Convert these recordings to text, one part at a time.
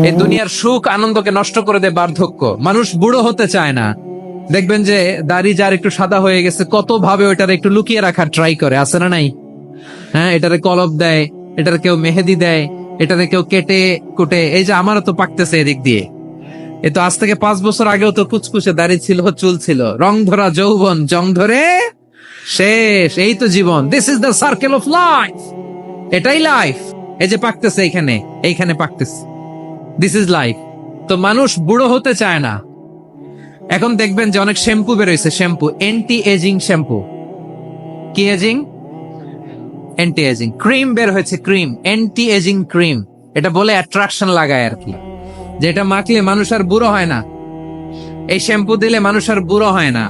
এই দুনিয়ার সুখ আনন্দকে নষ্ট করে দেয় বার্ধক্য। মানুষ বুড়ো হতে চায় না। দেখবেন যে দাড়ি যার একটু সাদা হয়ে গেছে কত ভাবে ওইটার একটু লুকিয়ে রাখার ট্রাই করে, আছে না নাই? হ্যাঁ, এটারে কলপ দেয়, এটার কেউ মেহেদি দেয়, এটারে কেউ কেটে কুটে। এই যে আমারও তো পাকতেছে এদিক দিয়ে, এ তো আজ থেকে 5 বছর আগেও তো কুচকুচে দাড়ি ছিল, চুল ছিল, রং ধরা যৌবন জং ধরে শেষ। এই তো জীবন, this is the circle of life. এটাই লাইফ। এই যে পাকতেছে এইখানে পাকতেছে, দিস ইজ লাইফ। তো মানুষ বুড়ো হতে চায় না। এখন দেখবেন যে অনেক শ্যাম্পু বেরোইছে, শ্যাম্পু অ্যান্টি এজিং শ্যাম্পু। কি এজিং? Anti ageing. ক্রিম বের হয়েছে, ক্রিম, অ্যান্টি এজিং ক্রিম। এটা বলে অ্যাট্রাকশন লাগায় আর কি, যেটা মাখলে মানুষ আর বুড়ো হয় না। এই শ্যাম্পু দিলে মানুষ আর বুড়ো হয় না।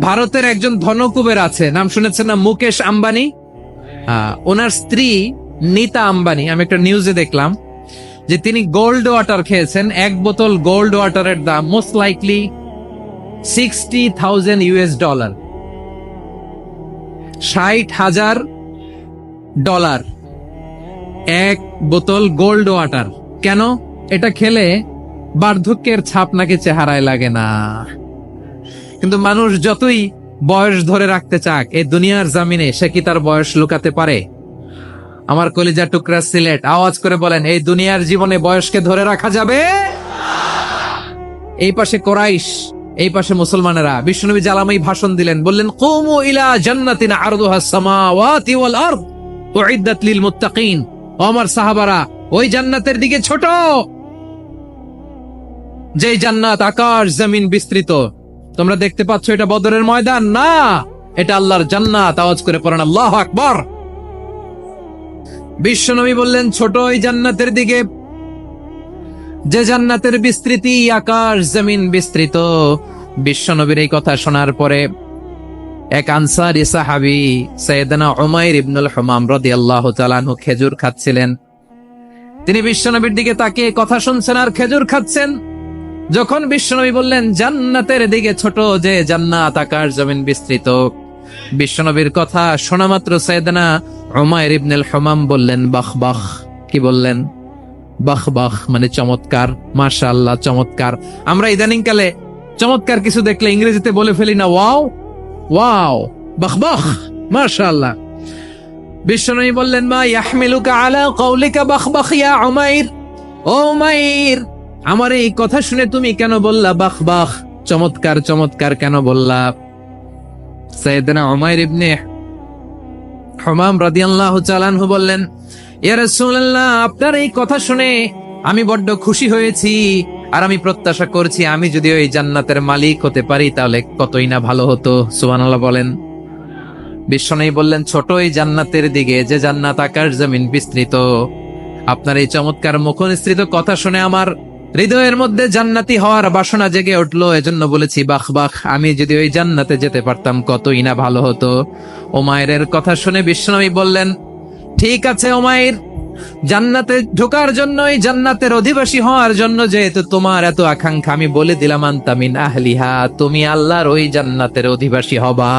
ভারতের একজন ধনকুবের আছে, নাম শুনেছেন না? মুকেশ আম্বানি। ওনার স্ত্রী নীতা আম্বানি, আমি একটা নিউজে দেখলাম যে তিনি গোল্ড ওয়াটার খেয়েছেন। 1 বোতল গোল্ড ওয়াটারের দাম মোস্ট লাইকলি $60,000, $60,000 এক বোতল গোল্ড ওয়াটার। কেন? এটা খেলে বার্ধক্যের ছাপ নাকি চেহারায় লাগে না। কিন্তু মানুষ যতই বয়স ধরে রাখতে চাক এই দুনিয়ার জামিনে, সে কি তার বয়স লুকাতে পারে? আমার কলিজা টুকরা সিলেট, আওয়াজ করে বলেন, এই দুনিয়ার জীবনে বয়সকে ধরে রাখা যাবে? এই পাশে কোরাইশ, এই পাশে মুসলমানেরা। বিশ্বনবী জালামাই ভাষণ দিলেন, বললেন, কুমু ইলা জান্নাতিন আরদুহাস সামাওয়াতি ওয়াল আরদ উইদ্দাত লিল মুত্তাকিন। ও আমার সাহাবারা, ওই জান্নাতের দিকে ছোট, যে জান্নাত আকাশ জমিন বিস্তৃত। তোমরা দেখতে পাচ্ছ এটা বদরের ময়দান না, এটা আল্লাহর জান্নাত। আওয়াজ করে পড়েন আল্লাহু আকবার। বিশ্বনবী বললেন, ছোট ওই জান্নাতের দিকে যে জান্নাতের বিস্তৃতি আকাশ জমিন বিস্তৃত। বিশ্বনবীর এই কথা শোনার পরে এক আনসারী সাহাবী সাইয়েদনা উমাইর ইবনুল হুমাম রাদিয়াল্লাহু তাআলা আনহু খেজুর খাচ্ছিলেন। তিনি বিশ্বনবীর দিকে তাকিয়ে কথা শুনছেন আর খেজুর খাচ্ছেন। যখন বিশ্বনবী বললেন জান্নাতের দিকে ছোট যে জান্নাত আকাশ জমিন বিস্তৃত, বিশ্বনবীর কথা শোনা মাত্র সাইয়েদনা উমাইর ইবনুল হুমাম বললেন বাহ বাহ। কি বললেন? বাহ বাহ, মানে চমৎকার, মাশাআল্লাহ, চমৎকার। আমরা ইদানিং কালে চমৎকার কিছু দেখলে ইংরেজিতে বলে ফেলি না, ওয়াও ওয়াও, বাহ বাহ, মাশাআল্লাহ। বিশ্বনবী বললেন, মা ইয়াহমিলুকা আলা কওলিকা বাহ বাহ ইয়া উমাইর। ও উমাইর, আমার এই কথা শুনে তুমি কেন বললা বাহ বাহ, চমৎকার চমৎকার কেন বললা? সাইয়েদনা উমাইর ইবনে হুমাম রাদিয়াল্লাহু তাআলা আনহু বললেন, ইয়া রাসূলুল্লাহ, আপনার এই কথা শুনে আমি বড্ড খুশি হয়েছি, আর আমি প্রত্যাশা করছি আমি যদি ওই জান্নাতের মালিক হতে পারি তাহলে কতই না ভালো হতো। সুবহানাল্লাহ বলেন। বিশ্বনবী বললেন, ছোট এই জান্নাতের দিকে যে জান্নাত আকাশ জমিন বিস্তৃত। আপনার এই চমৎকার মুখনিসৃত কথা শুনে আমার হৃদয়ের মধ্যে জান্নাতি হওয়ার বাসনা জেগে উঠলো, এজন্য বলেছি বাহ বাহ, আমি যদি ওই জান্নাতে যেতে পারতাম কতই না ভালো হতো। উমাইরের কথা শুনে বিশ্বনবী বললেন, ঠিক আছে উমাইর, জান্নাতে ঢোকার জন্য, এই জান্নাতের অধিবাসী হওয়ার জন্য যেহেতু তোমার এত আকাঙ্ক্ষা, আমি বলে দিলাম আনতা মিন আহলিহা, তুমি আল্লাহর ওই জান্নাতের অধিবাসী হবা।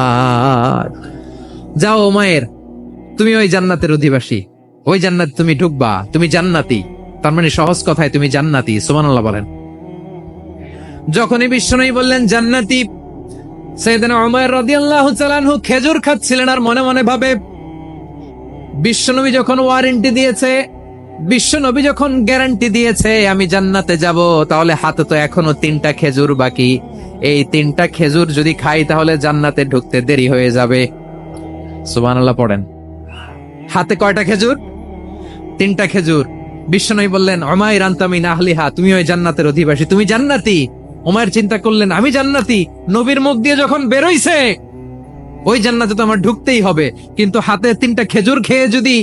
যাও উমাইর, তুমি ওই জান্নাতের অধিবাসী, ওই জান্নাতে তুমি ঢুকবা, তুমি জান্নাতি। তার মানে সহজ কথায় তুমি জান্নাতি। সুবহানাল্লাহ বলেন। যখনই বিশ্বনবী বললেন জান্নাতি, সাইয়েদনা উমাইর রাদিয়াল্লাহু তাআলা আনহু খেজুর খাচ্ছিলেন আর মনে মনে ভাবে, বিশ্বনবী যখন ওয়ারেন্টি দিয়েছে, বিশ্বনবী যখন গ্যারান্টি দিয়েছে আমি জান্নাতে যাব, তাহলে হাতে তো এখনো 3টা খেজুর বাকি। এই 3টা খেজুর যদি খাই তাহলে জান্নাতে ঢুকতে দেরি হয়ে যাবে। সুবহানাল্লাহ পড়েন। হাতে কয়টা খেজুর? 3টা খেজুর। বিশ্বনবী বললেন, উমাইর আনতা মিন আহলিহা, তুমি ওই জান্নাতের অধিবাসী, তুমি জান্নাতি। উমাইর চিন্তা করলেন, আমি জান্নাতি, নবীর মুখ দিয়ে যখন বেরোইছে ওই জান্নাতে তো আমার ঢুকতেই হবে, কিন্তু হাতে 3টা খেজুর খেয়ে যদি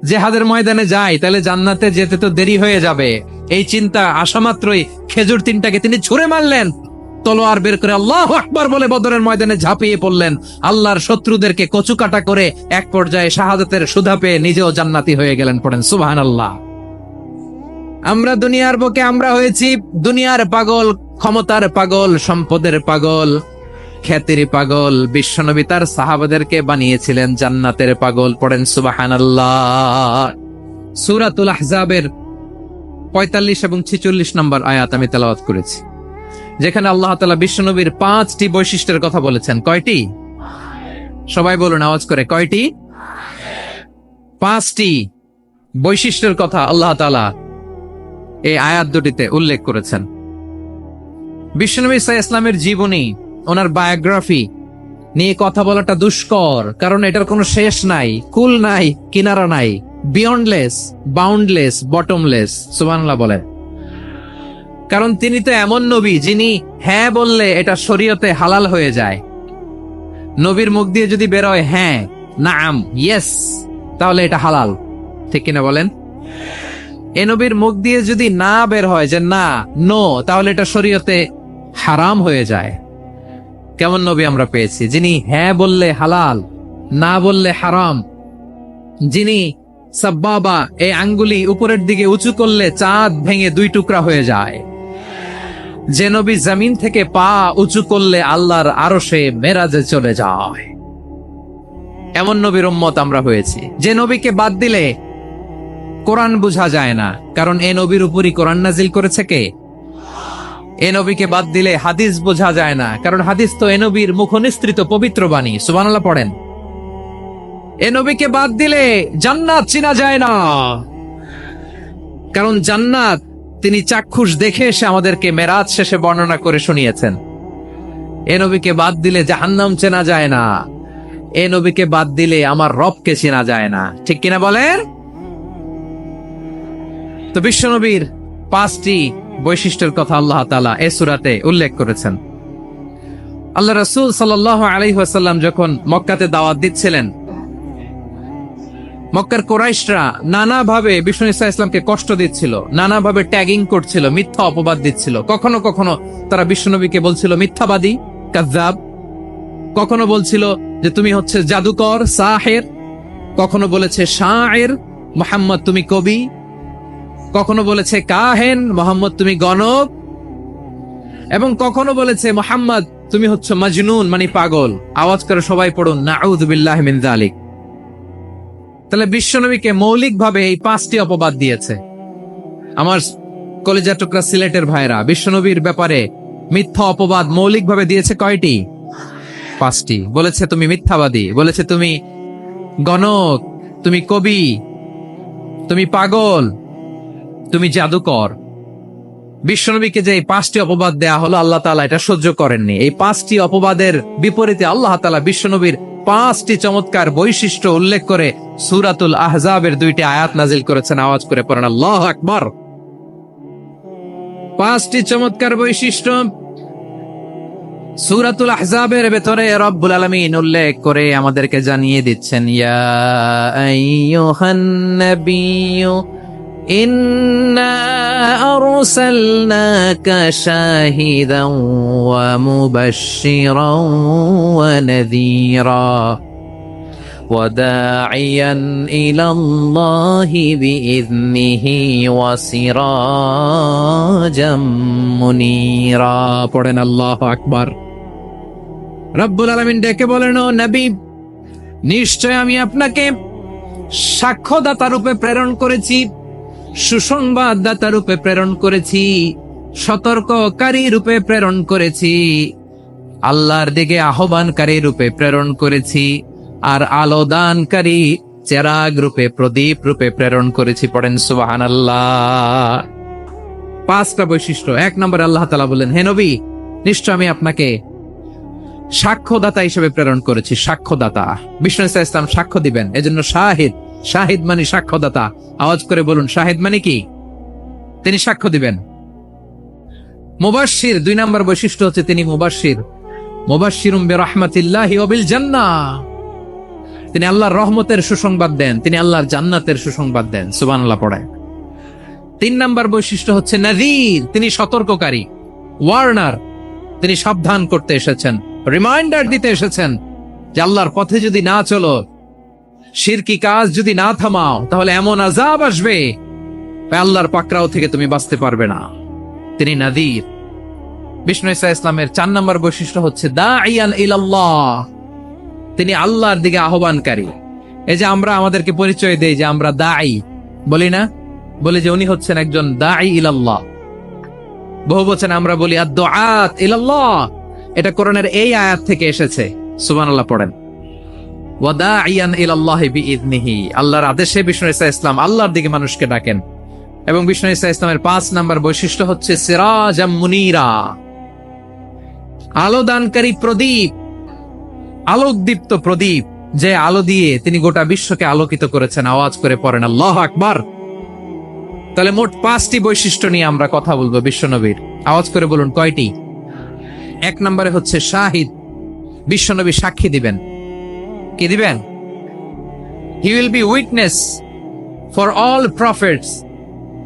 জিহাদের ময়দানে যাই তাহলে জান্নাতে যেতে তো দেরি হয়ে যাবে। এই চিন্তা আসা মাত্রই খেজুর 3টাকে তিনি ছুঁড়ে মারলেন, তলোয়ার বের করে আল্লাহু আকবার বলে বদরের ময়দানে ঝাঁপিয়ে পড়লেন। আল্লাহর শত্রুদেরকে কচুকাটা করে এক পর্যায়ে শাহাদাতের সুধা পেয়ে নিজেও জান্নাতি হয়ে গেলেন। পড়েন সুবহানাল্লাহ। আমরা দুনিয়ার বুকে আমরা হয়েছি দুনিয়ার পাগল, ক্ষমতার পাগল, সম্পদের পাগল, খ্যাতির পাগল। বিশ্বনবী তার সাহাবাদেরকে বানিয়েছিলেন জান্নাতের পাগল। পড়েন সুবহানাল্লাহ। সূরাতুল আহজাবের 45 এবং 46 নম্বর আয়াত আমি তেলাওয়াত করেছি, যেখানে আল্লাহ তাআলা বিশ্বনবীর 5টি বৈশিষ্ট্যের কথা বলেছেন। কয়টি? সবাই বলুন আওয়াজ করে, কয়টি? 5টি বৈশিষ্ট্যের কথা আল্লাহ তাআলা এই আয়াত দুটিতে উল্লেখ করেছেন। বিশ্বনবী সাল্লাল্লাহু আলাইহি ওয়াসাল্লামের জীবনী, ওনার বায়োগ্রাফি নিয়ে কথা বলাটা দুষ্কর, কারণ এটার কোনো শেষ নাই, কুল নাই, কিনারা নাই, বিয়ন্ডলেস, বাউন্ডলেস, বটমলেস। সুবহানাল্লাহ বলেন। কারণ তিনি তো এমন নবী যিনি হ্যাঁ বললে এটা শরীয়তে হালাল হয়ে যায়। নবীর মুখ দিয়ে যদি বেরোয় হ্যাঁ, নাম, ইয়েস, তাহলে এটা হালাল, ঠিক কিনা বলেন? এ নবীর মুখ দিয়ে যদি না বের হয় যে না, নো, তাহলে এটা শরীয়তে হারাম হয়ে যায়। কেমন নবী আমরা পেয়েছি, যিনি হ্যাঁ বললে হালাল, না বললে হারাম, যিনি সাব্বাবা, এই আঙ্গুলি উপরের দিকে উঁচু করলে চাঁদ ভেঙে 2 টুকরা হয়ে যায়, যে নবী জমিন থেকে পা উঁচু করলে আল্লাহর আরশে মেরাজে চলে যায়। এমন নবীর উম্মত আমরা হয়েছি। যে নবীকে বাদ দিলে কোরআন বোঝা যায় না, কারণ এ নবীর উপরই কোরআন নাজিল করেছে কে? এ নবীকে বাদ দিলে হাদিস বোঝা যায় না, কারণ হাদিস তো এ নবীর মুখনিসৃত পবিত্র বাণী। সুবহানাল্লাহ পড়েন। এ নবীকে বাদ দিলে জান্নাত চিনা যায় না, কারণ জান্নাত তিনি চাক্ষুষ দেখে এসে আমাদেরকে মেরাজ শেষে বর্ণনা করে শুনিয়েছেন। এ নবীকে বাদ দিলে জাহান্নাম চেনা যায় না, এ নবীকে বাদ দিলে আমার রবকে চেনা যায় না, ঠিক কিনা বলেন? তো বিশ্বনবীর 5টি বৈশিষ্ট্যের কথা আল্লাহ তাআলা এই সূরাতে উল্লেখ করেছেন। আল্লাহ রাসূল সাল্লাল্লাহু আলাইহি ওয়াসাল্লাম যখন মক্কাতে দাওয়াত দিচ্ছিলেন, মক্কার কুরাইশরা নানাভাবে বিষ্ণু ঈসা ইসলামকে কষ্ট দিচ্ছিল, নানাভাবে ট্যাগিং করছিল, মিথ্যা অপবাদ দিচ্ছিল। কখনো কখনো তারা বিশ্বনবীকে বলছিল মিথ্যাবাদী, কাযযাব। কখনো বলছিল যে তুমি হচ্ছে জাদুকর, সাহের। কখনো বলেছে শায়ের, মুহাম্মদ তুমি কবি। কখনো বলেছে কাহেন, মুহাম্মদ তুমি গণক। এবং কখনো বলেছে মুহাম্মদ তুমি হচ্ছে মাজনুন, মানে পাগল। আওয়াজ করে সবাই পড়ুন নাউযু বিল্লাহি মিন যালিক। তাহলে বিশ্বনবীকে মৌলিকভাবে এই 5টি অপবাদ দিয়েছে। আমার কলেজা টুকরা সিলেটের ভাইরা, বিশ্বনবীর ব্যাপারে মিথ্যা অপবাদ মৌলিকভাবে দিয়েছে কয়টি? 5টি। বলেছে তুমি মিথ্যাবাদী, বলেছে তুমি গণক, তুমি কবি, তুমি পাগল, তুমি জাদুকর। বিশ্বনবীকে যে এই 5টি অপবাদ দেয়া হলো, আল্লাহ তাআলা এটা সহ্য করেননি। এই 5টি অপবাদের বিপরীতে আল্লাহ তাআলা বিশ্বনবীর 5টি চমৎকার বৈশিষ্ট্য উল্লেখ করে সূরাতুল আহজাবের 2টি আয়াত নাজিল করেছেন। আওয়াজ করে পড়েন আল্লাহু আকবার। 5টি চমৎকার বৈশিষ্ট্য সূরাতুল আহজাবের ভেতরে রব্বুল আলামিন উল্লেখ করে আমাদেরকে জানিয়ে দিচ্ছেন, ইয়া আইয়ুহান নাবিয়্যু ইন্না আরসালনাকা শাহিদান ওয়া মুবাশশিরান ওয়া নাযীরা ওয়া দাঈয়ান ইলাল্লাহি বিইযনিহি ওয়া সিরাজাম মুনীরা। পড়েন আল্লাহু আকবার। রব্বুল আলামিন ডেকে বলেন, ও নবী, নিশ্চয় আমি আপনাকে সাক্ষ্যদাতা রূপে প্রেরণ করেছি, সুসংবাদদাতা রূপে প্রেরণ করেছি, সতর্ককারী রূপে প্রেরণ করেছি, আল্লাহর দিকে আহ্বানকারী রূপে প্রেরণ করেছি, আর আলো দানকারী চেরাগ রূপে, প্রদীপ রূপে প্রেরণ করেছি। পড়েন সুবহানাল্লাহ। 5টা বৈশিষ্ট্য। 1 নম্বরে আল্লাহ তাআলা বলেন, হে নবী, নিশ্চয় আমি আপনাকে সাক্ষ্যদাতা হিসেবে প্রেরণ করেছি। সাক্ষ্যদাতা, বিষ্ণু ঈসা ইসলাম সাক্ষ্য দিবেন, এজন্য শাহিদ। শাহিদ মানে সাক্ষ্যদাতা। আওয়াজ করে বলুন, শাহিদ মানে কি? তিনি সাক্ষ্য দিবেন। মুবাশশির, 2 নম্বর বৈশিষ্ট্য হচ্ছে তিনি মুবাশশির। মুবাশশিরুম বিরাহমাতিল্লাহি ওয়া বিল জান্নাহ। তিনি আল্লাহর রহমতের সুসংবাদ দেন, তিনি আল্লাহর জান্নাতের সুসংবাদ দেন। সুবহানাল্লাহ পড়ায়। 3 নম্বর বৈশিষ্ট্য হচ্ছে নাযীর, তিনি সতর্ককারী, ওয়ার্নার। তিনি সাবধান করতে এসেছেন, রিমাইন্ডার দিতে এসেছেন যে আল্লাহর পথে যদি না চলো, শিরকি কাজ যদি না থামাও, তাহলে এমন আযাব আসবে আল্লাহর পাকড়াও থেকে তুমি বাঁচতে পারবে না। তিনি নাযীর। বিষ্ণু ঈসা ইসলামের 4 নম্বর বৈশিষ্ট্য হচ্ছে দাঈয়ান ইলাল্লাহ, তিনি আল্লাহর দিকে আহ্বানকারী। এই যে আমরা আমাদেরকে পরিচয় দেই যে আমরা দাঈ, বলি না বলি যে উনি হচ্ছেন একজন দাঈ ইলাল্লাহ। বহু বচনে আমরা বলি আদ-দুআত ইলাল্লাহ। এটা কোরআনের এই আয়াত থেকে এসেছে। সুবহানাল্লাহ পড়েন। ওয়া দাঈয়ান ইলাল্লাহি বিইذনিহি। আল্লাহর আদেশে বিষ্ণু ঈসা ইসলাম আল্লাহর দিকে মানুষকে ডাকেন। এবং বিষ্ণু ঈসা ইসলামের 5 নাম্বার বৈশিষ্ট্য হচ্ছে সিরাজাম মুনীরা, আলো দানকারী প্রদীপ, আলোকদীপ্ত প্রদীপ, যে আলো দিয়ে তিনি গোটা বিশ্বকে আলোকিত করেছেন। আওয়াজ করে পড়েন আল্লাহু আকবার। তাহলে মোট 5টি বৈশিষ্ট্য নিয়ে আমরা কথা বলবো বিশ্বনবীর। আওয়াজ করে বলুন কয়টি? 1 নম্বরে হচ্ছে শাহিদ, বিশ্বনবী সাক্ষী দিবেন। কি দিবেন? He will be witness for all prophets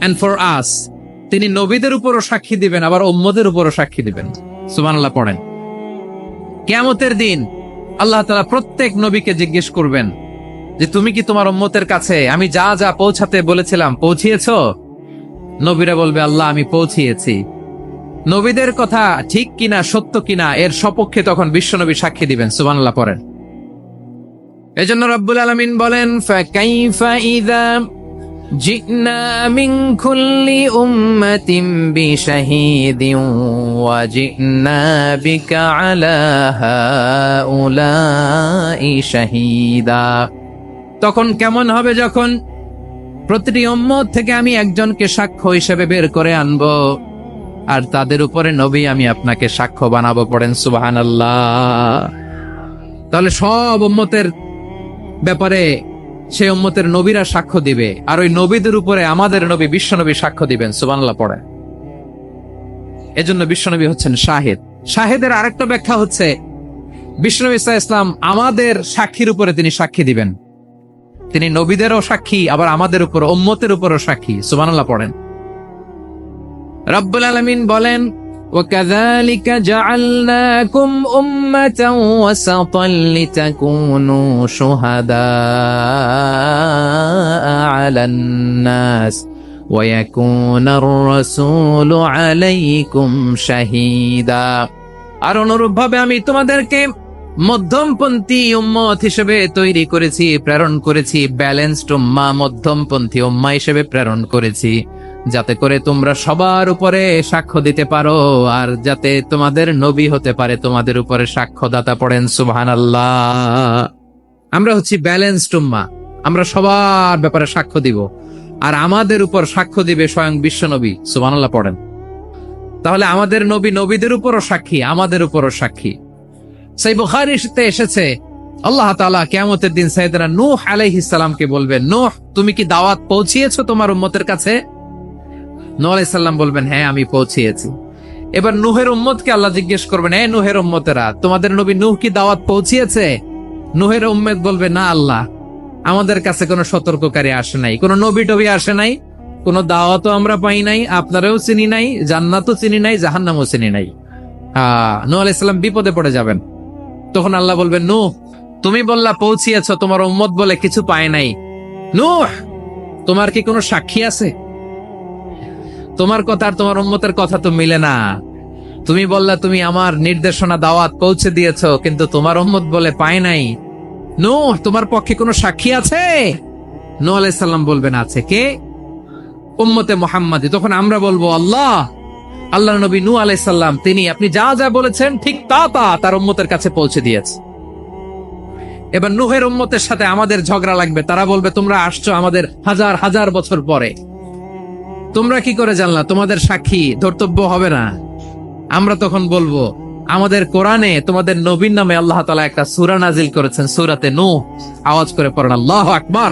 and for us. তিনি নবীদের উপরও সাক্ষী দিবেন, আবার উম্মতের উপরও সাক্ষী দিবেন। সুবহানাল্লাহ পড়েন। কিয়ামতের দিন আল্লাহ তাআলা প্রত্যেক নবীকে জিজ্ঞেস করবেন যে তুমি কি তোমার উম্মতের কাছে আমি যা যা পৌঁছাতে বলেছিলাম পৌঁছিয়েছো? নবীরা বলবে আল্লাহ আমি পৌঁছিয়েছি। নবীদের কথা ঠিক কিনা, সত্য কিনা, এর সপক্ষে তখন বিশ্বনবী সাক্ষী দিবেন। সুবহানাল্লাহ পড়েন। এজন্য রব্বুল আলামিন বলেন ফাকাইফা ইযা জিনা মিন কুল্লি উম্মাতিন বিশাহিদিন ওয়া জিনা বিকা আলা হাউলাই শাহীদা। তখন কেমন হবে যখন প্রতিটি উম্মত থেকে আমি একজনকে সাক্ষ্য হিসেবে বের করে আনবো, আর তাদের উপরে নবী আমি আপনাকে সাক্ষ্য বানাবো। পড়েন সুবহানাল্লাহ। তাহলে সব উম্মতের ব্যাপারে সেই উম্মতের নবীরা সাক্ষ্য দিবে, আর ওই নবীদের উপরে আমাদের নবী বিশ্বনবী সাক্ষ্য দিবেন। সুবহানাল্লাহ পড়েন। এজন্য বিশ্বনবী হচ্ছেন শাহিদ। শাহিদের আরেকটা ব্যাখ্যা হচ্ছে বিশ্বনবী সাল্লাল্লাহু আলাইহি ওয়াসাল্লাম আমাদের সাক্ষীর উপরে তিনি সাক্ষী দিবেন। তিনি নবীদেরও সাক্ষী, আবার আমাদের উপর উম্মতের উপরও সাক্ষী। সুবহানাল্লাহ পড়েন। রব্বুল আলামিন বলেন وَكَذَلِكَ جَعَلْنَاكُمْ أُمَّةً وَسَطًا لِتَكُونُوا شُهَدَاءَ عَلَى النَّاسِ وَيَكُونَ الرَّسُولُ عَلَيْكُمْ شَهِيدًا। আর অনুরূপভাবে আমি তোমাদেরকে মধ্যমপন্থী উম্মত হিসেবে তৈরি করেছি, প্রেরণ করেছি। ব্যালেন্সড উম্মাহ, মধ্যমপন্থী উম্মাহ হিসেবে প্রেরণ করেছি, যাতে করে তোমরা সবার উপরে সাক্ষ্য দিতে পারো, আর যাতে তোমাদের নবী হতে পারে তোমাদের উপরে সাক্ষ্যদাতা। পড়েন সুবহানাল্লাহ। আমরা হচ্ছি ব্যালেন্সড উম্মাহ, আমরা সবার ব্যাপারে সাক্ষ্য দিব, আর আমাদের উপর সাক্ষ্য দিবে স্বয়ং বিশ্বনবী। সুবহানাল্লাহ পড়েন। তাহলে আমাদের নবী নবীদের উপরও সাক্ষী, আমাদের উপরও সাক্ষী। সেই বুখারীতে এসেছে আল্লাহ তাআলা কিয়ামতের দিন সাইয়েদনা নূহ আলাইহিস সালামকে বলবেন, নূহ তুমি কি দাওয়াত পৌঁছিয়েছো তোমার উম্মতের কাছে? নূহ আলাইহিস সালাম বলবেন হ্যাঁ আমি পৌঁছিয়েছি। এবার নূহের উম্মতকে আল্লাহ জিজ্ঞেস করবেন, হে নূহের উম্মতেরা, তোমাদের নবী নূহ কি দাওয়াত পৌঁছিয়েছে? নূহের উম্মত বলবে না আল্লাহ, আমাদের কাছে কোনো সতর্ককারী আসে নাই, কোনো নবী টবি আসে নাই, কোনো দাওয়াতও আমরা পাই নাই, আপনারাও চিনি নাই, জান্নাতও চিনি নাই, জাহান্নামও চিনি নাই। নূহ আলাইহিস সালাম বিপদে পড়ে যাবেন। তখন আল্লাহ বলবেন, নূহ তুমি বললা পৌঁছিয়েছ, তোমার উম্মত বলে কিছু পায় নাই। নূহ তোমার কি কোনো সাক্ষী আছে? তোমার কথা আর তোমার উম্মতের কথা তো মিলে না। তুমি বললা তুমি আমার নির্দেশনা দাওয়াত পৌঁছে দিয়েছো, কিন্তু তোমার উম্মত বলে পায় নাই। নূহ তোমার পক্ষে কোনো সাক্ষী আছে? নূহ আলাইহিস সালাম বলবেন আছে। কে? উম্মতে মুহাম্মাদী। তখন আমরা বলবো আল্লাহ নবী নূহ আলাইহিস সালাম তিনি আপনি যা যা বলেছেন ঠিক তা তার উম্মতের কাছে পৌঁছে দিয়েছে। এবার নূহের উম্মতের সাথে আমাদের ঝগড়া লাগবে। তারা বলবে তোমরা আসছো আমাদের হাজার হাজার বছর পরে, তোমরা কি করে জানলা? তোমাদের সাক্ষী ধর্তব্য হবে না। আমরা তখন বলবো আমাদের কোরআনে তোমাদের নবীর নামে আল্লাহ তাআলা একটা সূরা নাজিল করেছেন, সূরাতে নূহ। আওয়াজ করে পড়েন আল্লাহু আকবার।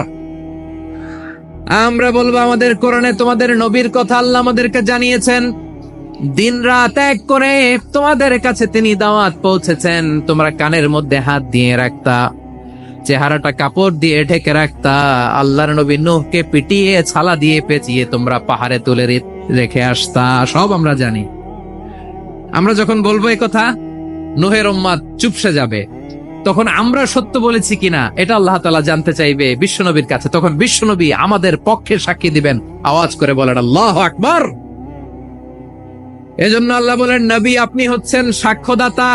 আমরা বলবো আমাদের কোরআনে তোমাদের নবীর কথা আল্লাহ আমাদেরকে জানিয়েছেন, দিন রাত এক করে তোমাদের কাছে তিনি দাওয়াত পৌঁছেছেন। তোমরা কানের মধ্যে হাত দিয়ে রাখতা, চেহারাটা কাপড় দিয়ে ঢেকে রাখতা, আল্লাহর নবী নূহকে পিটিয়ে ছালা দিয়ে পেঁচিয়ে তোমরা পাহাড়ে তুলে রেখে আসতা। সব আমরা জানি। আমরা যখন বলবো এই কথা, নূহের উম্মত চুপসে যাবে। তখন আমরা সত্য বলেছি কিনা এটা আল্লাহ তাআলা জানতে চাইবে বিশ্বনবীর কাছে। তখন বিশ্বনবী আমাদের পক্ষে সাক্ষী দিবেন। আওয়াজ করে বলেন আল্লাহু আকবার। এজন্য আল্লাহ বলেন, নবী আপনি হচ্ছেন সাক্ষ্যদাতা,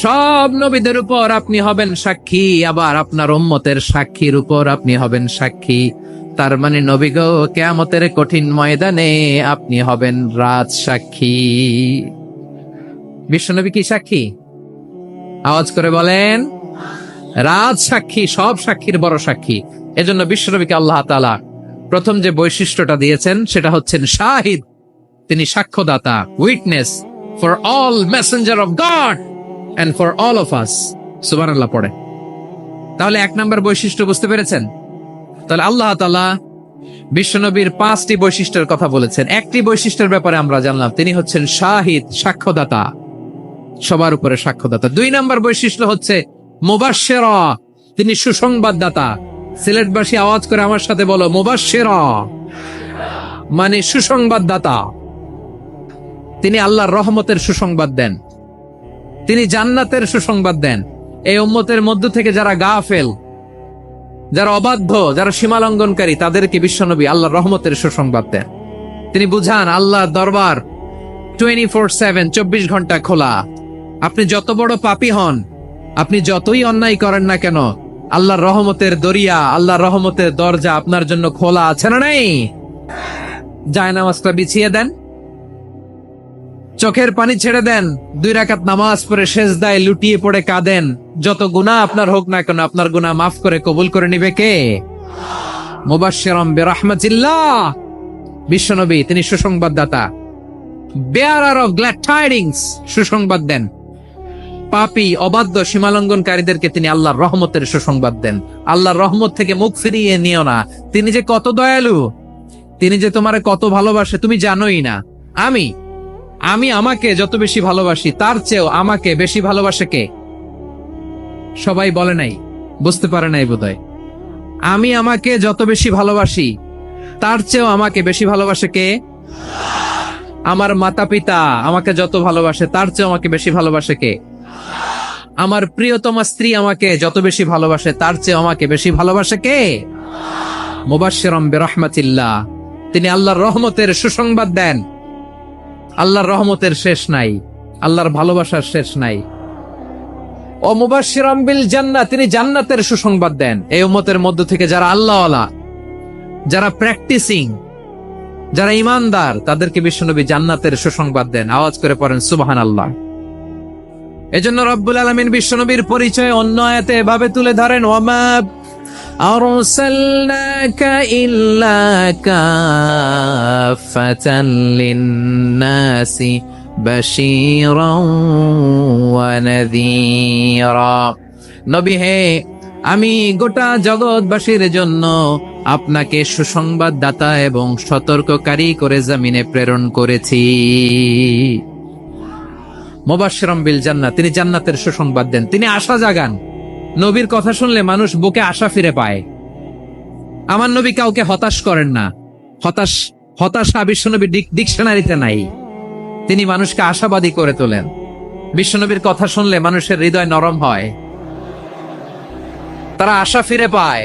সব নবীদের উপর আপনি হবেন সাক্ষী, আবার আপনার উম্মতের সাক্ষীর উপর আপনি হবেন সাক্ষী। তার মানে নবী গো, কিয়ামতের কঠিন ময়দানে আপনি হবেন রাজ সাক্ষী। বিশ্বনবী কি সাক্ষী? আওয়াজ করে বলেন, রাজ সাক্ষী, সব সাক্ষীর বড় সাক্ষী। এজন্য বিশ্বনবীকে আল্লাহ তাআলা প্রথম যে বৈশিষ্ট্যটা দিয়েছেন সেটা হচ্ছেন শাহিদ। তিনি সাক্ষ্যদাতা, witness for all messenger of God and for all of us. সুবহানাল্লাহ পড়ে। তাহলে এক নম্বর বৈশিষ্ট্য বুঝতে পেরেছেন? তাহলে আল্লাহ তাআলা বিশ্বনবীর 5টি বৈশিষ্ট্যের কথা বলেছেন। একটি বৈশিষ্ট্যের ব্যাপারে আমরা জানলাম, তিনি হচ্ছেন শাহিদ, সাক্ষ্যদাতা, সবার উপরে সাক্ষ্যদাতা। 2 নম্বর বৈশিষ্ট্য হচ্ছে মুবাশশিরা, তিনি সুসংবাদদাতা। সিলেটবাসী আওয়াজ করে আমার সাথে বলো, মুবাশশিরা মানে সুসংবাদদাতা। তিনি আল্লাহর রহমতের সুসংবাদ দেন, তিনি জান্নাতের সুসংবাদ দেন। এই উম্মতের মধ্য থেকে যারা গাফেল, যারা অবাধ্য, যারা সীমালঙ্ঘনকারী, তাদেরকে বিশ্বনবী আল্লাহর রহমতের সুসংবাদ দেন। তিনি বুঝান আল্লাহর দরবার 24/7, 24 ঘন্টা খোলা। আপনি যত বড় পাপী হন, আপনি যতই অন্যায় করেন না কেন, আল্লাহর রহমতের দরিয়া, আল্লাহর রহমতের দরজা আপনার জন্য খোলা আছে না নাই? জায়নামাজটা বিছিয়ে দেন, চোখের পানি ছেড়ে দেন, 2 রাকাত নামাজ পড়ে সেজদায় লুটিয়ে পড়ে কাঁদেন। যত গুনাহ আপনার হোক না কেন, আপনার গুনাহ মাফ করে কবুল করে নিবে কে? মুবাশশিরাম বিরাহমাতিল্লাহ। বিশ্বনবী তিনি সুসংবাদদাতা, বেয়ারার অফ গ্ল্যাড টাইডিংস, সুসংবাদ দেন। পাপী, অবাধ্য, সীমালঙ্ঘনকারীদেরকে তিনি আল্লাহর রহমতের সুসংবাদ দেন। আল্লাহর রহমত থেকে মুখ ফিরিয়ে নিও না। তিনি যে কত দয়ালু, তিনি যে তোমারে কত ভালোবাসে তুমি জানোই না। আমি আমাকে যত বেশি ভালোবাসি, তার চেয়েও আমাকে বেশি ভালোবাসে কে? সবাই বলে নাই, বুঝতে পারে নাই বোধহয়। আমি আমাকে যত বেশি ভালোবাসি, তার চেয়েও আমাকে বেশি ভালোবাসে কে? আমার মাতা পিতা আমাকে যত ভালোবাসে, তার চেয়েও আমাকে বেশি ভালোবাসে কে? আমার প্রিয়তমা স্ত্রী আমাকে যত বেশি ভালোবাসে, তার চেয়ে আমাকে বেশি ভালোবাসে কে? মুবাশশিরাম বিরাহমাতিল্লাহ, তিনি আল্লাহর রহমতের সুসংবাদ দেন। আল্লাহর রহমতের শেষ নাই, আল্লাহর ভালোবাসার শেষ নাই। ও মুবাশশিরাম বিল জান্নাহ, তিনি জান্নাতের সুসংবাদ দেন। এই উম্মতের মধ্য থেকে যারা আল্লাহওয়ালা, যারা প্র্যাকটিসিং, যারা ঈমানদার, তাদেরকে বিশ্বনবী জান্নাতের সুসংবাদ দেন। আওয়াজ করে পড়েন সুবহানাল্লাহ। এজন্য রব্বুল আলামিন বিশ্বনবীর পরিচয় অন্য আয়াতে এভাবে তুলে ধরেন, ওয়ামা আরসালনাকা ইল্লা কাফাতান লিন-নাসি বাশীরান ওয়া নাযীরা। নবী হে, আমি গোটা জগৎবাসীর জন্য আপনাকে সুসংবাদদাতা এবং সতর্ককারী করে জমিনে প্রেরণ করেছি। মুবাশশিরাম বিল জান্নাহ, তিনি জান্নাতের সুসংবাদ দেন, তিনি আশা জাগান। নবীর কথা শুনলে মানুষ বুকে আশা ফিরে পায়। আমার নবী কাউকে হতাশ করেন না। হতাশা বিশ্বনবীর ডিকশনারিতে নাই। তিনি মানুষকে আশাবাদী করে তোলেন। বিশ্বনবীর কথা শুনলে মানুষের হৃদয় নরম হয়, তারা আশা ফিরে পায়।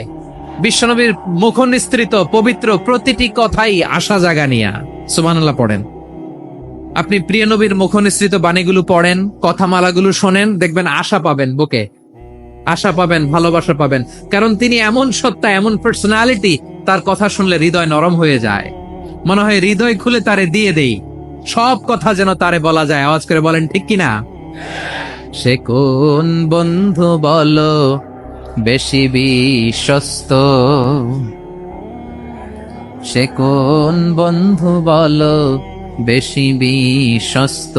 বিশ্বনবীর মুখ নিঃসৃত পবিত্র প্রতিটি কথাই আশা জাগানিয়া। সুবহানাল্লাহ পড়েন। আপনি প্রিয় নবীর মুখ নিঃসৃত বাণীগুলো পড়েন, কথামালাগুলো শোনেন, দেখবেন আশা পাবেন, বুকে আশা পাবেন, ভালোবাসা পাবেন। কারণ তিনি এমন সত্তা, এমন পার্সোনালিটি, তার কথা শুনলে হৃদয় নরম হয়ে যায়। মনে হয় হৃদয় খুলে তারে দিয়ে দেই, সব কথা যেন তারে বলা যায়। আওয়াজ করে বলেন ঠিক কিনা? সে কোন বন্ধু বলো বেশি বিশ্বস্ত, সে কোন বন্ধু বলো বেশি বিশ্বস্ত,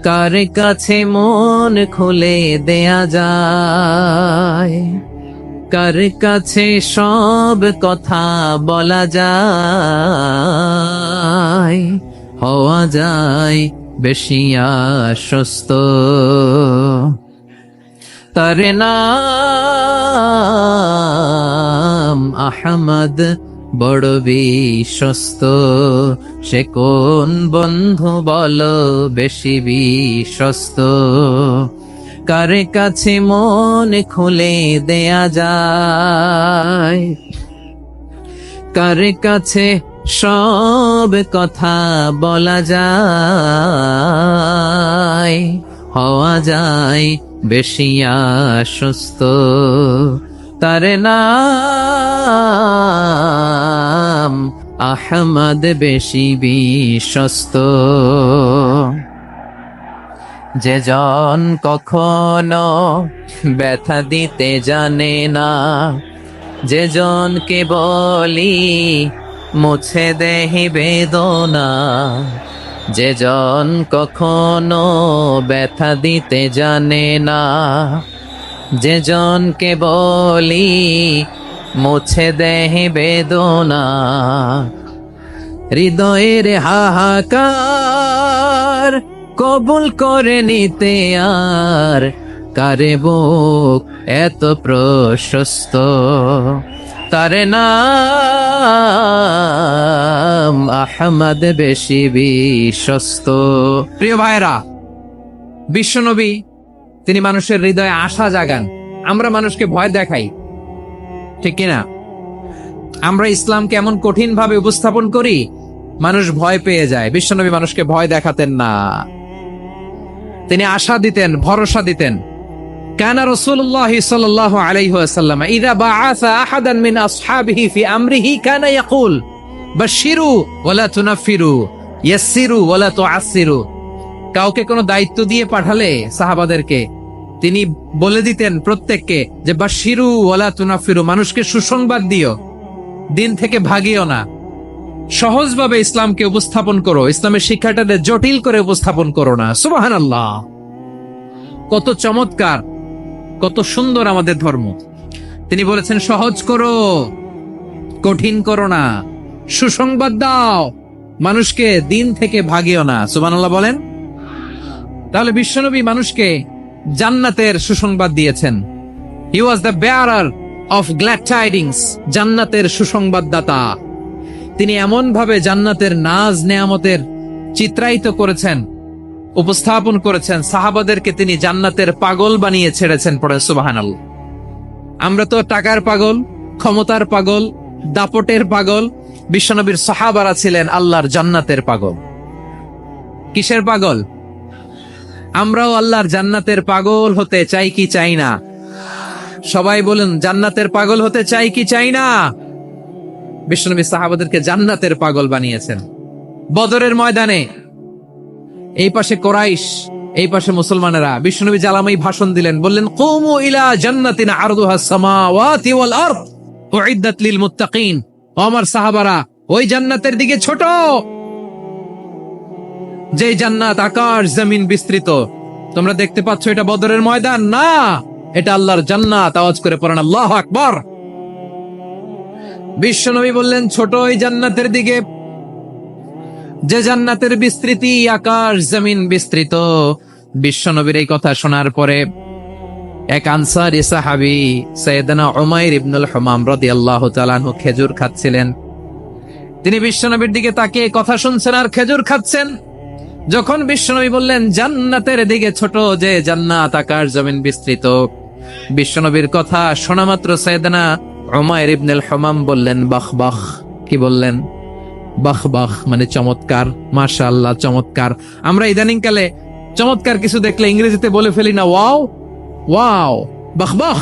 কার কাছে মন খুলে দেয়া যায়, কার কাছে সব কথা বলা যায়, হওয়া যায় বেশি আশ্বস্ত। তার নাম আহমদ, বড় বিশ্বস্ত। সে কোন বন্ধু বলো বেশি বিশ্বস্ত, কার কাছে মন খুলে দেয়া যায়, কার কাছে সব কথা বলা যায়, হওয়া যায় বেশি আশ্বস্ত। তার নাম আহমদ বেশি বিশ্বস্ত। যে জন কখনো ব্যথা দিতে জানে না, যে জনকে বলি মুছে দেহি বেদনা, যে জন কখনো ব্যথা দিতে জানে না, যে জনকে বলি মুছে দেহি বেদনা, হৃদয়ের হাহাকার কবুল করে নিতে আর কারে বুক এত প্রশস্ত। তার নাম আহমদ বেশি বিশ্বস্ত। প্রিয় ভাইরা, বিশ্বনবী তিনি মানুষের হৃদয়ে আশা জাগান। আমরা মানুষকে ভয় দেখাই, ঠিক কিনা? আমরা ইসলামকে এমন কঠিন ভাবে উপস্থাপন করি, মানুষ ভয় পেয়ে যায়। বিশ্বনবী মানুষকে ভয় দেখাতেন না, তিনি আশা দিতেন, ভরসা দিতেন। কানা রাসূলুল্লাহ সাল্লাল্লাহু আলাইহি ওয়াসাল্লাম ইযা বাআসা আহাদান মিন আসহাবিহি ফি আমরিহি কানা ইয়াকুল বাশশিরু ওয়ালা তুনাফিরু ইয়াসসিরু ওয়ালা তুআসসিরু। কাউকে কোনো দায়িত্ব দিয়ে পাঠালে সাহাবাদেরকে তিনি বলে দিতেন প্রত্যেককে যে বাশশিরু ওয়ালা তুনাফিরু, মানুষকে সুসংবাদ দিও, দিন থেকে ভাগিও না। সহজভাবে ইসলামকে উপস্থাপন করো, ইসলামের শিক্ষাটাকে জটিল করে উপস্থাপন করো না। সুবহানাল্লাহ, কত চমৎকার, কত সুন্দর আমাদের ধর্ম। তিনি বলেছেন সহজ করো, কঠিন করো না, সুসংবাদ দাও, মানুষকে দিন থেকে ভাগিও না। সুবহানাল্লাহ বলেন। তাহলে বিশ্বনবী মানুষকে জান্নাতের সুসংবাদ দিয়েছেন। He was the bearer of glad tidings, জান্নাতের সুসংবাদদাতা। তিনি এমন ভাবে জান্নাতের নাজ নেয়ামতের চিত্রায়িত করেছেন, উপস্থাপন করেছেন, সাহাবাদেরকে তিনি জান্নাতের পাগল বানিয়ে ছেড়েছেন। পড়ে সুবহানাল্লাহ। আমরা তো টাকার পাগল, ক্ষমতার পাগল, দাপটের পাগল। বিশ্বনবীর সাহাবারা ছিলেন আল্লাহর জান্নাতের পাগল। কিসের পাগল? আমরাও আল্লাহর জান্নাতের পাগল হতে চাই কি চাই না? সবাই বলেন, জান্নাতের পাগল হতে চাই কি চাই না? বিশ্বনবী সাহাবাদেরকে জান্নাতের পাগল বানিয়েছেন। বদরের ময়দানে এই পাশে কোরাইশ, এই পাশে মুসলমানেরা। বিশ্বনবী জালামাই ভাষণ দিলেন, বললেন কুমু ইলা জান্নাতিন আরদুহাস সামাওয়াতি ওয়াল আরদ উইদ্দাত লিল মুত্তাকিন। ও আমার সাহাবারা, ওই জান্নাতের দিকে ছোট, যে জান্নাত আকাশ জমিন বিস্তৃত। তোমরা দেখতে পাচ্ছ এটা বদরের ময়দান না, এটা আল্লাহর জান্নাত। আওয়াজ করে পড়েন আল্লাহু আকবার। বিশ্বনবী বললেন ছোট ওই জান্নাতের দিকে, যে জান্নাতের বিস্তৃতি আকাশ জমিন বিস্তৃত। বিশ্বনবীর এই কথা শোনার পরে এক আনসারী সাহাবী সাইয়েদনা উমাইর ইবনুল হুমাম রাদিয়াল্লাহু তাআলা আনহু খেজুর খাচ্ছিলেন। তিনি বিশ্বনবীর দিকে তাকিয়ে কথা শুনছেন আর খেজুর খাচ্ছেন। যখন বিশ্বনবী বললেন জান্নাতের দিকে ছোট, যে জান্নাত আকাশ জমিন বিস্তৃত, বিশ্বনবীর কথা শোনা মাত্র সাইয়েদনা উমাইর ইবনুল হুমাম বললেন বাহ বাহ। কি বললেন? বাহ বাহ মানে চমৎকার, মাশাআল্লাহ চমৎকার। আমরা ইদানিং কালে চমৎকার কিছু দেখলে ইংরেজিতে বলে ফেলি না ওয়াও ওয়াও, বাহ বাহ,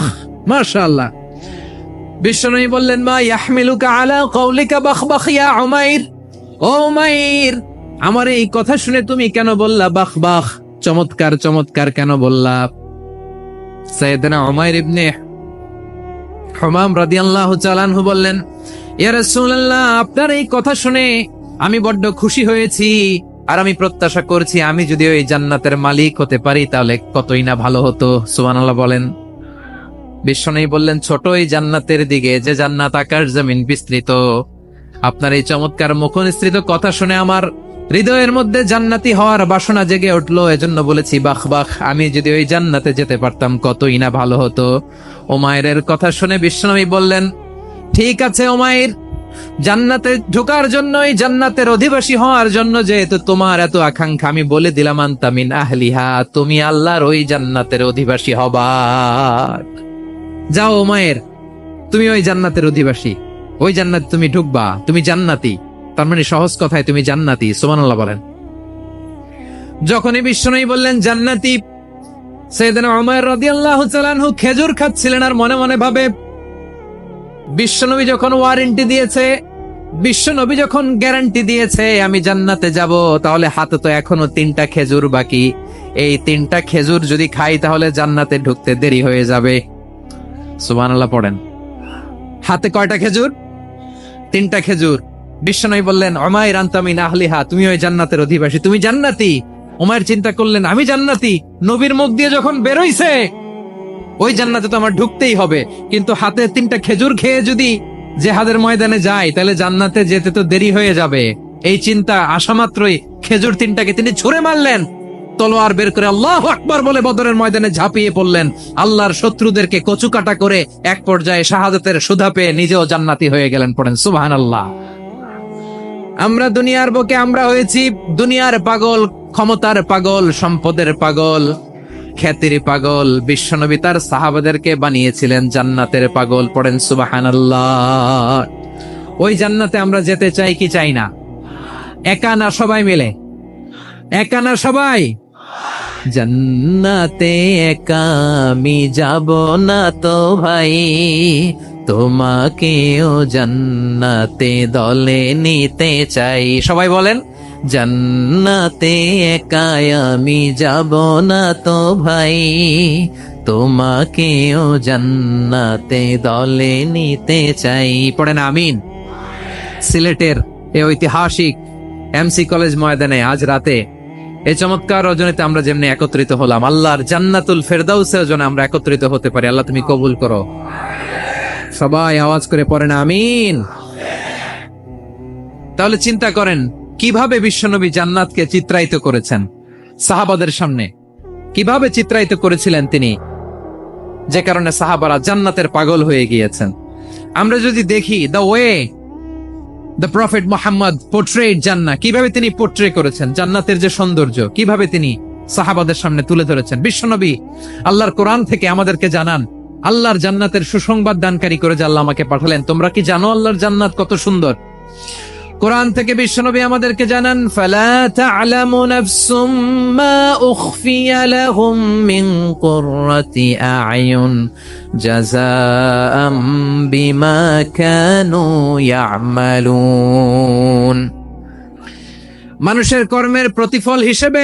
মাশাআল্লাহ। বিশ্বনবী বললেন মা ইয়াহমিলুকা আলা কওলিকা বাহ বাহ ইয়া উমাইর। ও উমাইর, আমার এই কথা শুনে তুমি কেন বললা বাহ বাহ, চমৎকার চমৎকার কেন বললা? সাইয়েদনা উমাইর ইবনে হুমাম রাদিয়াল্লাহু তাআলা আনহু বললেন, ইয়া রাসূলুল্লাহ, আপনার এই কথা শুনে আমি বড্ড খুশি হয়েছি, আর আমি প্রত্যাশা করছি আমি যদি ওই জান্নাতের মালিক হতে পারি তাহলে কতই না ভালো হতো। সুবহানাল্লাহ বলেন। বিশ্বনবী বললেন ছোট ওই জান্নাতের দিকে, যে জান্নাত আকাশ জমিন বিস্তৃত। আপনার এই চমৎকার মুখনিসৃত কথা শুনে আমার হৃদয়ের মধ্যে জান্নাতি হওয়ার বাসনা জেগে উঠলো, এজন্য বলেছি বাহ বাহ, আমি যদি ওই জান্নাতে যেতে পারতাম কতই না ভালো হতো। উমাইরের কথা শুনে বিশ্বনবী বললেন ঠিক আছে উমাইর, জান্নাতে ঢোকার জন্য, এই জান্নাতের অধিবাসী হওয়ার জন্য যেহেতু তোমার এত আকাঙ্ক্ষা, আমি বলে দিলাম আনতা মিন আহলিহা, তুমি আল্লাহর ওই জান্নাতের অধিবাসী হবা। যাও উমাইর, তুমি ওই জান্নাতের অধিবাসী, ওই জান্নাতে তুমি ঢুকবা, তুমি জান্নাতি। তার মানে সহজ কথায় তুমি জান্নাতি। সুবহানাল্লাহ বলেন। যখনই বিশ্বনবী বললেন জান্নাতি, সাইয়েদনা উমর রাদিয়াল্লাহু তাআলা আনহু খেজুর খাচ্ছিলেন আর মনে মনে ভাবে বিশ্বনবী যখন ওয়ারেন্টি দিয়েছে, বিশ্বনবী যখন গ্যারান্টি দিয়েছে আমি জান্নাতে যাব, তাহলে হাতে তো এখনো 3টা খেজুর বাকি। এই 3টা খেজুর যদি খাই তাহলে জান্নাতে ঢুকতে দেরি হয়ে যাবে। সুবহানাল্লাহ পড়েন। হাতে কয়টা খেজুর? 3টা খেজুর। বিশ্বনবী বললেন, উমাইর আনতা মিন আহলিহা, তুমি ওই জান্নাতের অধিবাসী, তুমি জান্নাতি। উমাইর চিন্তা করলেন, আমি জান্নাতি, নবীর মুখ দিয়ে যখন বেরোইছে ওই জান্নাতে তো আমার ঢুকতেই হবে, কিন্তু হাতে 3টা খেজুর খেয়ে যদি জিহাদের ময়দানে যাই তাহলে জান্নাতে যেতে তো দেরি হয়ে যাবে। এই চিন্তা আসা মাত্রই খেজুর 3টাকে তিনি ছুঁড়ে মারলেন, তলোয়ার বের করে আল্লাহু আকবার বলে বদরের ময়দানে ঝাঁপিয়ে পড়লেন। আল্লাহর শত্রুদেরকে কচুকাটা করে এক পর্যায়ে শাহাদাতের সুধা পেয়ে নিজেও জান্নাতি হয়ে গেলেন। পড়েন সুবহানাল্লাহ। আমরা দুনিয়ার বুকে আমরা হয়েছি দুনিয়ার পাগল, ক্ষমতার পাগল, সম্পদের পাগল, খ্যাতির পাগল। বিশ্বনবী তার সাহাবাদেরকে বানিয়েছিলেন জান্নাতের পাগল। পড়েন সুবহানাল্লাহ। ওই জান্নাতে আমরা যেতে চাই কি চাই না? একা না সবাই মিলে? একা না সবাই? জান্নাতে একা আমি যাব না তো ভাই, তোমাকেও জান্নাতে দলে নিতে চাই। সবাই বলেন, জান্নাতে একা আমি যাব না তো ভাই, তোমাকেও জান্নাতে দলে নিতে চাই। পড়েন আমিন। সিলেটের এই ঐতিহাসিক এমসি কলেজ ময়দানে আজ রাতে এই চমৎকার রজনীতে আমরা যেমনি একত্রিত হলাম, আল্লাহর জান্নাতুল ফেরদাউসের জন্য আমরা একত্রিত হতে পারি। আল্লাহ তুমি কবুল করো। সবাই আওয়াজ করে পড়েন আমিন। তাহলে চিন্তা করেন কিভাবে বিশ্বনবী জান্নাতকে চিত্রায়িত করেছেন সাহাবাদের সামনে, কিভাবে চিত্রায়িত করেছিলেন তিনি, যে কারণে সাহাবারা জান্নাতের পাগল হয়ে গিয়েছেন। আমরা যদি দেখি the way the prophet Muhammad portrait জান্নাত, কিভাবে তিনি পোর্ট্রে করেছেন জান্নাতের যে সৌন্দর্য, কিভাবে তিনি সাহাবাদের সামনে তুলে ধরেছেন। বিশ্বনবী আল্লাহর কোরআন থেকে আমাদেরকে জানান আল্লাহর জান্নাতের সুসংবাদ দানকারী করে যে আল্লাহ আমাকে পাঠালেন। তোমরা কি জানো আল্লাহর জান্নাত কত সুন্দর? কোরআন থেকে বিশ্বনবী আমাদেরকে জানান, ফালা তা'লামু নাফসুম মা উখফিয়া লাহুম মিন কুররাতি আ'য়ুন জাযাআম বিমা কানু ইয়া'মালুন। মানুষের কর্মের প্রতিফল হিসেবে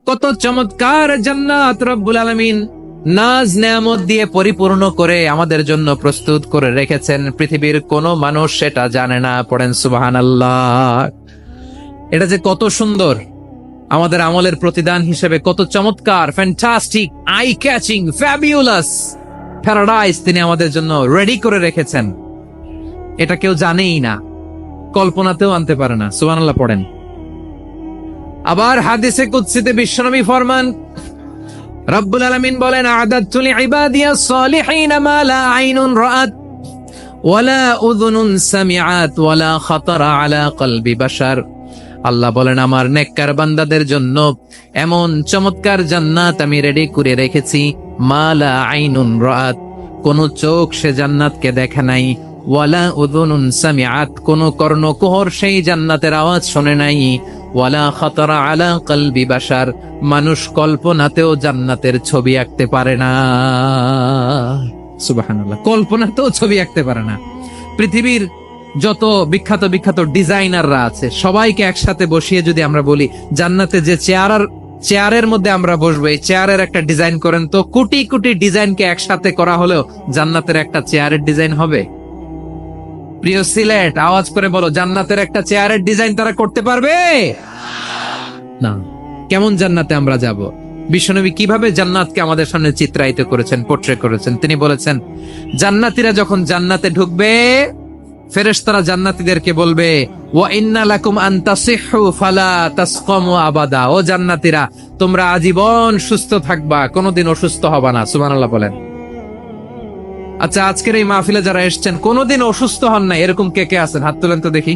কত চমৎকার জান্নাত রব্বুল আলামিন নাজ নেয়ামত দিয়ে পরিপূর্ণ করে আমাদের জন্য প্রস্তুত করে রেখেছেন। পৃথিবীর কোন মানুষ সেটা জানে না। পড়েন সুবহানাল্লাহ। এটা যে কত সুন্দর, আমাদের আমলের প্রতিদান হিসেবে কত চমৎকার, fantastic, eye catching, fabulous paradise তিনি আমাদের জন্য রেডি করে রেখেছেন। এটা কেউ জানেই না, কল্পনাতেও আনতে পারে না। সুবহানাল্লাহ পড়েন। আবার হাদিসে কুদসিতে বিশ্বনবী ফরমান, রব্বুল আলামিন বলেন, আ'দাদতু লিইবাদিয়াস সালিহিন মা লা আইনুন রাআত ওয়ালা উযুনুন সামিআত ওয়ালা খাতারা আলা কলবি বাশার। আল্লাহ বলেন, আমার নেককার বান্দাদের জন্য এমন চমৎকার জান্নাত আমি রেডি করে রেখেছি, মা লা আইনুন রাআত, কোন চোখ সে জান্নাতকে দেখে নাই, ওয়ালা উযুনুন সামিআত, কোন কর্ণকুহর সেই জান্নাতের আওয়াজ শুনে নাই, ওয়ালা খাতারা আলা কলবি বাশার, মানুষ কল্পনাতেও জান্নাতের ছবি আঁকতে পারে না। সুবহানাল্লাহ, কল্পনাতেও ছবি আঁকতে পারে না। পৃথিবীর যত বিখ্যাত বিখ্যাত ডিজাইনাররা আছে সবাইকে একসাথে বসিয়ে যদি আমরা বলি জান্নাতে যে চেয়ারের মধ্যে আমরা বসবো, এই চেয়ারের একটা ডিজাইন করেন, তো কোটি কোটি ডিজাইনকে একসাথে করা হলেও জান্নাতের একটা চেয়ারের ডিজাইন হবে? প্রিয় সিলেট, আওয়াজ করে বলো, জান্নাতের একটা চেয়ারের ডিজাইন তারা করতে পারবে না। কেমন জান্নাতে আমরা যাব? বিশ্বনবী কিভাবে জান্নাতকে আমাদের সামনে চিত্রায়িত করেছেন, পোর্ট্রে করেছেন। তিনি বলেছেন, জান্নাতীরা যখন জান্নাতে ঢুকবে ফেরেশতারা জান্নাতীদেরকে বলবে, ওয়া ইন্না লাকুম আন তাসিহু ফালা তাসকামু আবাদা, ও জান্নাতীরা তোমরা আজীবন সুস্থ থাকবা, কোনোদিন অসুস্থ হবা না। সুবহানাল্লাহ বলেন। আচ্ছা, আজকের এই মাহফিলে যারা এসেছেন কোনোদিন অসুস্থ হন না, এরকম কে কে আছেন? হাত তোলেন তো দেখি।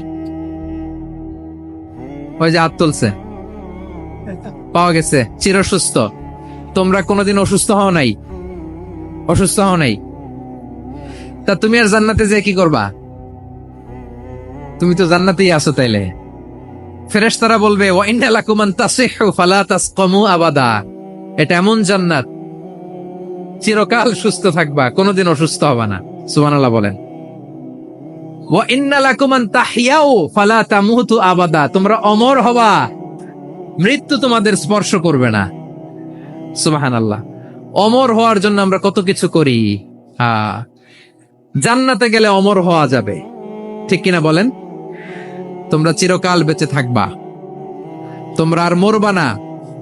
ওই যে হাত তুলছে, পাওয়া গেছে, চিরসুস্থ। তোমরা কোনোদিন অসুস্থ হও নাই? অসুস্থ হও নাই? তা তুমি আর জান্নাতে যে কি করবা? তুমি তো জান্নাতেই আছো। তাইলে ফেরেশতারা বলবে, ওয়া ইন্না লাকুম আন তাসিহু ফালা তাসকামু আবাদা, এটা এমন জান্নাত চিরকাল সুস্থ থাকবা, কোনোদিন অসুস্থ হবা না। সুবহানাল্লাহ বলেন। ওয়া ইন্না লাকুম আন তাহইয়াউ ফালা তামুতু আবাদা, তোমরা অমর হবা, মৃত্যু তোমাদের স্পর্শ করবে না। সুবহানাল্লাহ। অমর হওয়ার জন্য আমরা কত কিছু করি। জান্নাতে গেলে অমর হওয়া যাবে, ঠিক কিনা বলেন? তোমরা চিরকাল বেঁচে থাকবা, তোমরা আর মরবা না।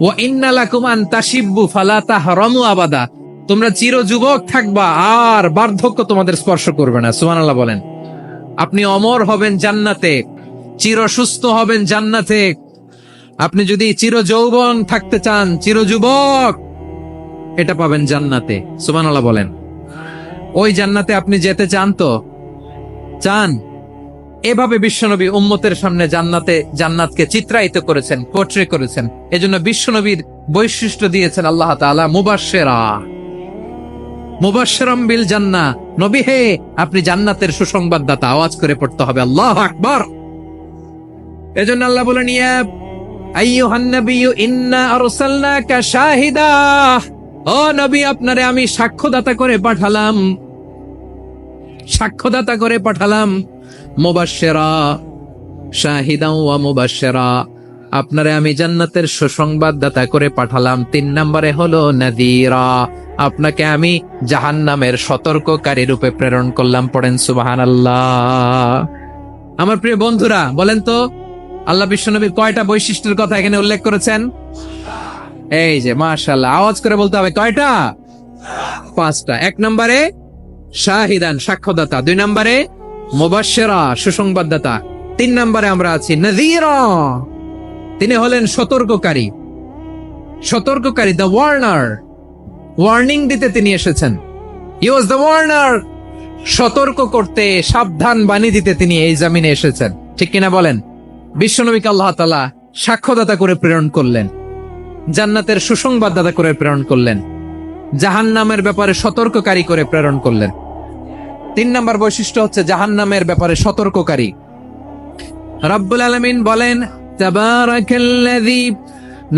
ওয়া ইন্না লাকুম আন তাশিব্বু ফালা তাহরামু আবাদা, তোমরা চির যুবক থাকবা, আর বার্ধক্য তোমাদের স্পর্শ করবে না। সুবহানাল্লাহ বলেন। আপনি অমর হবেন জান্নাতে, চির সুস্থ হবেন জান্নাতে। আপনি যদি চির যৌবন থাকতে চান, চির যুবক, এটা পাবেন জান্নাতে। সুবহানাল্লাহ বলেন। ওই জান্নাতে আপনি যেতে চান তো? চান? এভাবে বিশ্বনবী উম্মতের সামনে জান্নাতকে চিত্রায়িত করেছেন, পোর্ট্রে করেছেন। এজন্য বিশ্বনবীর বৈশিষ্ট্য দিয়েছেন আল্লাহ তাআলা মুবাশশিরাম বিল জান্নাহ। নবী হে, আপনি জান্নাতের সুসংবাদদাতা। আওয়াজ করে পড়তে হবে আল্লাহু আকবার। এজন্য আল্লাহ বলেন, ইয়া আইয়ুহান নাবিয়্যু ইন্না আরসালনাকা শাহিদা, ও নবী, আপনারে আমি সাক্ষ্যদাতা করে পাঠালাম, সাক্ষ্যদাতা করে পাঠালাম। মুবাশশিরা শাহিদাও ওয়া মুবাশশিরা, আপনারে আমি জান্নাতের সুসংবাদদাতা করে পাঠালাম। 3 নম্বরে হলো নাযীরা, আপনাকে আমি জাহান্নামের সতর্ককারী রূপে প্রেরণ করলাম। পড়েন সুবহানাল্লাহ। আমার প্রিয় বন্ধুরা, বলেন তো আল্লাহ বিশ্বনবীর কয়টা বৈশিষ্ট্যের কথা এখানে উল্লেখ করেছেন? এই যে মাশাআল্লাহ, আওয়াজ করে বলতে হবে কয়টা? 5টা। 1 নম্বরে শাহিদান, সাক্ষ্যদাতা। 2 নম্বরে মুবাশশিরা, সুসংবাদদাতা। 3 নম্বরে আমরা আছি নাযীরা, তিনি হলেন সতর্ককারী। সতর্ককারী, দ্য ওয়ার্নার, ওয়ার্নিং দিতে তিনি এসেছেন। হি ওয়াজ দ্য ওয়ার্নার, সতর্ক করতে, সাবধান বাণী দিতে তিনি এই জমিনে এসেছেন, ঠিক কিনা বলেন? বিশ্বনবীকে আল্লাহ তাআলা সাক্ষ্যদাতা করে প্রেরণ করলেন, জান্নাতের সুসংবাদদাতা করে প্রেরণ করলেন, জাহান্নামের ব্যাপারে সতর্ককারী করে প্রেরণ করলেন। 3 নম্বর বৈশিষ্ট্য হচ্ছে জাহান্নামের ব্যাপারে সতর্ককারী। রব্বুল আলামিন বলেন, তাবারাকাল্লাযী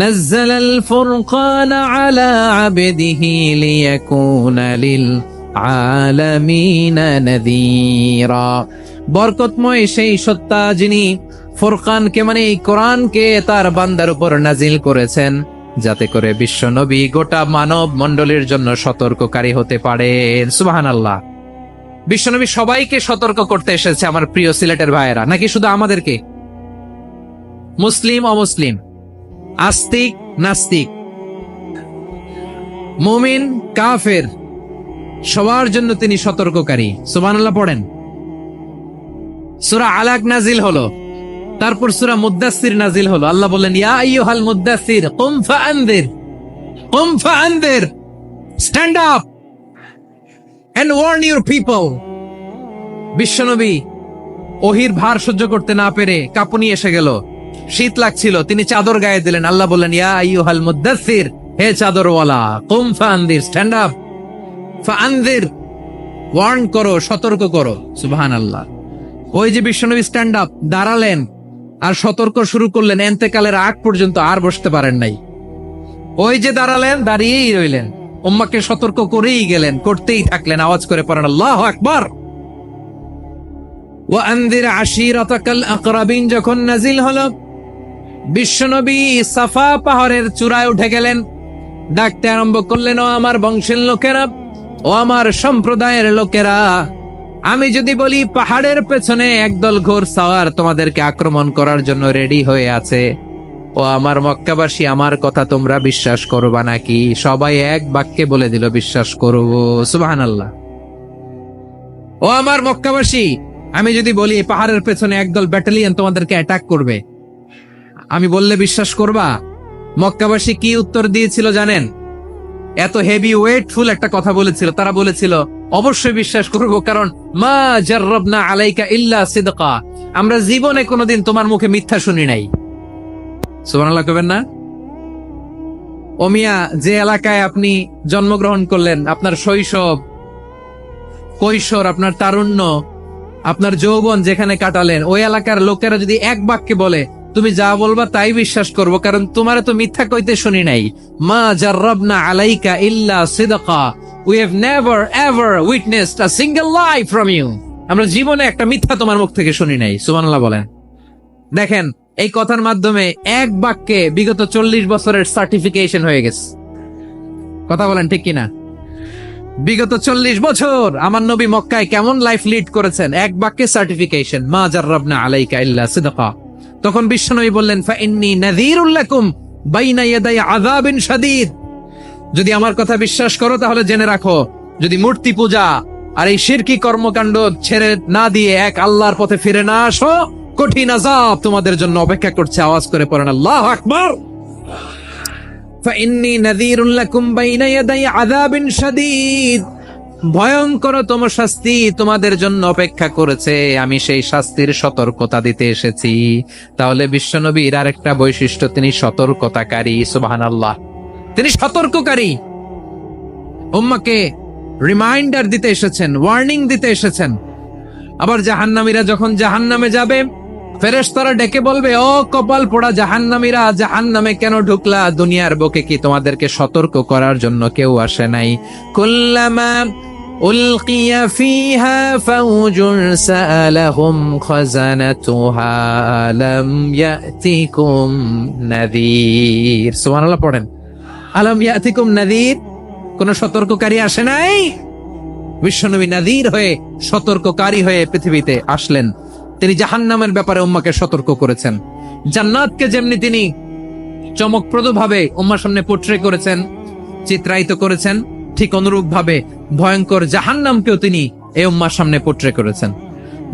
নাযালাল ফুরকানা আলা আবদিহি লিয়াকুনা লিল আলামিনা নাযীরা, বরকতময় সেই সত্তা যিনি ফুরকানকে মানে এই কোরআনকে তার বান্দার উপর নাজিল করেছেন, যাতে করে বিশ্ব নবী গোটা মানব মণ্ডলীর জন্য সতর্ককারী হতে পারেন। সুবহানাল্লাহ। বিশ্বনবী সবাইকে সতর্ক করতে এসেছে, আমার প্রিয় সিলেটের ভাইয়েরা, নাকি শুধু আমাদেরকে? মুসলিম অমুসলিম, আস্তিক নাস্তিক, মুমিন কাফের, সবার জন্য তিনি সতর্ককারী। সুবহানাল্লাহ পড়েন। সূরা আলাক নাজিল হলো, তারপর সূরা মুদ্দাসসির নাজিল হলো। আল্লাহ বললেন, ইয়া আইয়ুহাল মুদ্দাসসির কুম ফাআনযির, stand up and warn your people. বিশ্বনবী ওহির ভার সহ্য করতে না পেরে কাঁপুনি এসে গেল, শীত লাগছিল, তিনি চাদর গায়ে দিলেন। আল্লাহ বললেন, ইয়া আইয়ুহাল মুদ্দাসসির, হে চাদরওয়ালা, কুম ফাআনযির, স্ট্যান্ড আপ, ফাআনযির, ওয়ার্ন করো, সতর্ক করো। সুবহানাল্লাহ। ওই যে বিশ্বনবী স্ট্যান্ড আপ, দাঁড়ালেন আর সতর্ক শুরু করলেন, এন্তেকালের আগ পর্যন্ত আর বসতে পারেন নাই। ওই যে দাঁড়ালেন, দাঁড়িয়েই রইলেন, উম্মাহকে সতর্ক করেই গেলেন, করতেই থাকলেন। আওয়াজ করে পড়েন আল্লাহু আকবার। ওয়া আনযির আশীরাতাকাল আকরাবিন যখন নাজিল হলো, বিশ্বনবী সাফা পাহাড়ের চূড়ায় উঠে গেলেন, ডাকতে আরম্ভ করলেন, ও আমার বংশের লোকেরা, ও আমার সম্প্রদায়ের লোকেরা, আমি যদি বলি পাহাড়ের পেছনে একদল ঘোড়সাওয়ার তোমাদেরকে আক্রমণ করার জন্য রেডি হয়ে আছে, ও আমার মক্কাবাসী, আমার কথা তোমরা বিশ্বাস করবা নাকি? সবাই এক বাক্যে বলে দিল, বিশ্বাস করব। সুবহানাল্লাহ। ও আমার মক্কাবাসী, আমি যদি বলি পাহাড়ের পেছনে একদল ব্যাটালিয়ন তোমাদেরকে অ্যাটাক করবে, আমি বললে বিশ্বাস করবা? মক্কাবাসী কি উত্তর দিয়েছিল জানেন? এত হেভি ওয়েটফুল একটা কথা বলেছিল। তারা বলেছিল, অবশ্যই বিশ্বাস করব, কারণ মা জাররাবনা আলাইকা ইল্লা সিদকা, আমরা জীবনে কোনোদিন তোমার মুখে মিথ্যা শুনি নাই। সুবহানাল্লাহ কইবেন না? ও মিয়া, যে এলাকায় আপনি জন্মগ্রহণ করলেন, আপনার শৈশব, কৈশোর, আপনার তারুণ্য, আপনার যৌবন যেখানে কাটালেন, ওই এলাকার লোকেরা যদি এক বাক্যে বলে তুমি যা বলবা তাই বিশ্বাস করব, কারণ তোমারে তো মিথ্যা কইতে শুনি নাই। মা জাররাবনা আলাইকা ইল্লা সিদকা, we have never ever witnessed a single lie from you. আমরা জীবনে একটা মিথ্যা তোমার মুখ থেকে শুনি নাই। সুবহানাল্লাহ বলেন। দেখেন, এই কথার মাধ্যমে এক বাক্যে বিগত 40 বছরের সার্টিফিকেশন হয়ে গেছে। কথা বলেন ঠিক কিনা? বিগত 40 বছর আমার নবী মক্কায় কেমন লাইফ লিড করেছেন, এক বাক্যে সার্টিফিকেশন, মা জাররাবনা আলাইকা ইল্লা সিদকা। তখন বিশ্বনবী বললেন, ফা ইন্নী নাযীরুল লাকুম বাইনা ইয়াদাই আযাবিন শাদীদ। যদি আমার কথা বিশ্বাস করো তাহলে জেনে রাখো, যদি মূর্তি পূজা আর এই শিরকি কর্মকাণ্ড ছেড়ে না দিয়ে এক আল্লাহর পথে ফিরে না আসো, কঠিন আযাব তোমাদের জন্য অপেক্ষা করছে। আওয়াজ করে পড়েন আল্লাহু আকবার। ফাইন্নী নাযীরুল লাকুম বাইনা ইয়াদাই আযাবিন শাদীদ। ভয়ঙ্করতম শাস্তি তোমাদের জন্য অপেক্ষা করেছে, আমি সেই শাস্তির সতর্কতা দিতে এসেছি। তাহলে বিশ্বনবীর আরেকটা বৈশিষ্ট্য, তিনি সতর্কতাকারী। সুবহানাল্লাহ, তিনি সতর্ককারী। উম্মাহকে রিমাইন্ডার দিতে এসেছেন, ওয়ার্নিং দিতে এসেছেন। আবার জাহান্নামীরা যখন জাহান্নামে যাবে, ফেরেশতারা ডেকে বলবে, ও কপাল পোড়া জাহান্নামীরা, জাহান্নামে কেন ঢুকলা? দুনিয়ার বুকে কি তোমাদেরকে সতর্ক করার জন্য কেউ আসে নাই? কুল্লামা উলকিয়া ফিহা ফাউজুন সাআলাহুম খাযানাতুহা আলাম ইয়াতিকুম নাযীর। সুবহানাল্লাহ পড়েন, আলাম ইয়াতিকুম নাযীর। কোন সতর্ককারী আসে নাই? বিশ্বনবী নাযীর হয়ে, সতর্ককারী হয়ে পৃথিবীতে আসলেন। তিনি জাহান্নামের ব্যাপারে উম্মাকে সতর্ক করেছেন। জান্নাতকে যেমনি তিনি চমকপ্রদ ভাবে উম্মার সামনে পোট্রে করেছেন, চিত্রায়িত করেছেন, ঠিক অনুরূপ ভাবে ভয়ঙ্কর জাহান্নামকেও তিনি এই উম্মার সামনে পোট্রে করেছেন।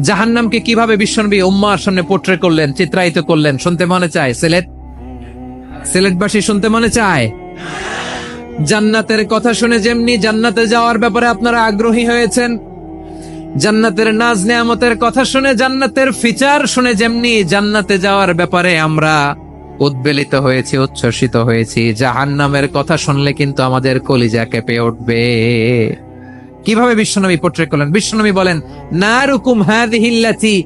জাহান্নামকে কিভাবে বিশ্বনবী উম্মার সামনে পোট্রে করলেন, চিত্রায়িত করলেন, শুনতে মনে চায়? সিলেটবাসী শুনতে মনে চায়? জান্নাতের কথা শুনে যেমনি জান্নাতে যাওয়ার ব্যাপারে আপনারা আগ্রহী হয়েছেন, জান্নাতের নাজ নেয়ামতের কথা শুনে, জান্নাতের ফিচার শুনে যেমনি জান্নাতে যাওয়ার ব্যাপারে আমরা উদ্বেলিত হয়েছি, উচ্ছ্বসিত হয়েছি, জাহান্নামের কথা শুনলে কিন্তু আমাদের কলিজা কেঁপে উঠবে। কিভাবে বিশ্বনবী পোট্রে করলেন? বিশ্বনবী বলেন, নারুকুম হাযিহিল্লাতী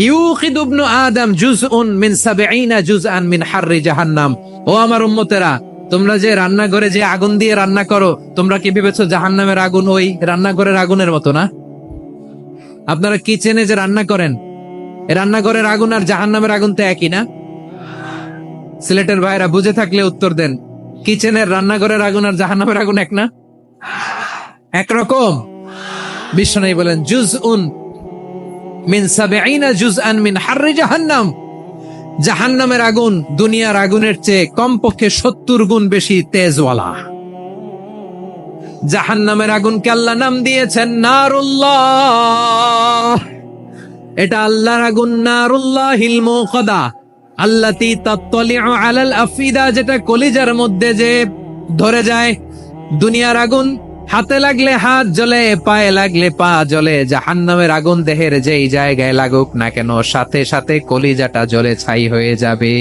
ইউকিদু ইবনু আদম জুজউন মিন ৭০ জুজআন মিন হাররি জাহান্নাম। ও আমার উম্মতেরা, তোমরা যে রান্নাঘরে যে আগুন দিয়ে রান্না করো, তোমরা কি ভেবেছো জাহান্নামের আগুন ওই রান্নাঘরের আগুনের মতো না? আপনারা কিচেনে যে রান্না করেন, রান্নাঘরের আগুন আর জাহান্নামের আগুন তো একই না? সিলেটের ভাইরা বুঝে থাকলে উত্তর দেন, কিচেনের রান্নাঘরের আগুন আর জাহান্নামের আগুন এক না? একরকম? বিশ্বনবী বলেন, জুজউন মিন ৭০ জুজআন মিন হাররি জাহান্নাম। জাহান্নামের আগুন দুনিয়ার আগুনের চেয়ে কমপক্ষে ৭০ গুণ বেশি তেজওয়ালা। জাহান্নামের আগুনকে আল্লাহ নাম দিয়েছেন নারুল্লাহ। এটা আল্লাহর আগুন, নারুল্লাহিল মুকাদা আল্লাতী তাত্তালিউ আলাল আফিদা, যেটা কলিজার মধ্যে যে ধরে যায়। দুনিয়ার আগুন হাতে লাগলে হাত জ্বলে, পায়ে লাগলে পা জ্বলে। জাহান্নামের আগুন দেহের যেই জায়গায় লাগুক না কেন, সাথে সাথে কলিজাটা জ্বলে ছাই হয়ে যাবে।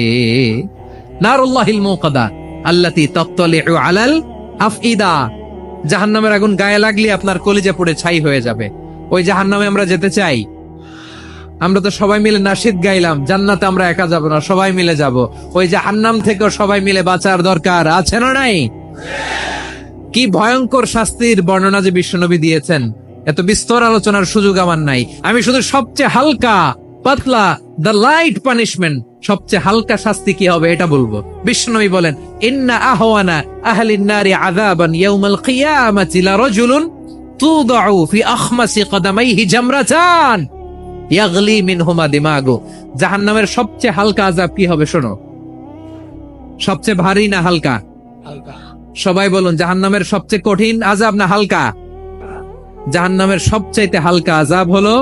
নারুল্লাহিল মুকাদা আল্লাতী তাত্তালিউ আলাল আফিদা। জাহান্নামের আগুন গায়ে লাগলে আপনার কলিজা পুড়ে ছাই হয়ে যাবে। ওই জাহান্নামে আমরা যেতে চাই? আমরা তো সবাই মিলে নাশিদ গাইলাম, জান্নাতে আমরা একা যাব না, সবাই মিলে যাব। ওই জাহান্নাম থেকেও সবাই মিলে বাঁচার দরকার আছে না নাই? কি ভয়ঙ্কর শাস্তির বর্ণনা যে বিশ্বনবী দিয়েছেন, এত বিস্তর আলোচনার সুযোগ আমার নাই। আমি শুধু সবচেয়ে হালকা পাতলা, দ্য লাইট পানিশমেন্ট, সবচেয়ে হালকা শাস্তি কি হবে এটা বলবো। বিশ্বনবী বলেন, ইন্না আহওয়ানা আহলিন নারি আযাবান ইয়াউমাল কিয়ামাতি লারাজুলুন তুদাউ ফি আখমাসি কদামাইহি জামরাতান ইয়াগলি মিনহুমা দিমাগু। জাহান্নামের সবচেয়ে হালকা আযাব কি হবে শোনো। সবচেয়ে ভারী না হালকা? হালকা। সবাই বলুন, জাহান্নামের সবচেয়ে কঠিন আযাব না হালকা? জাহান্নামের সবচাইতে হালকা আযাব হলো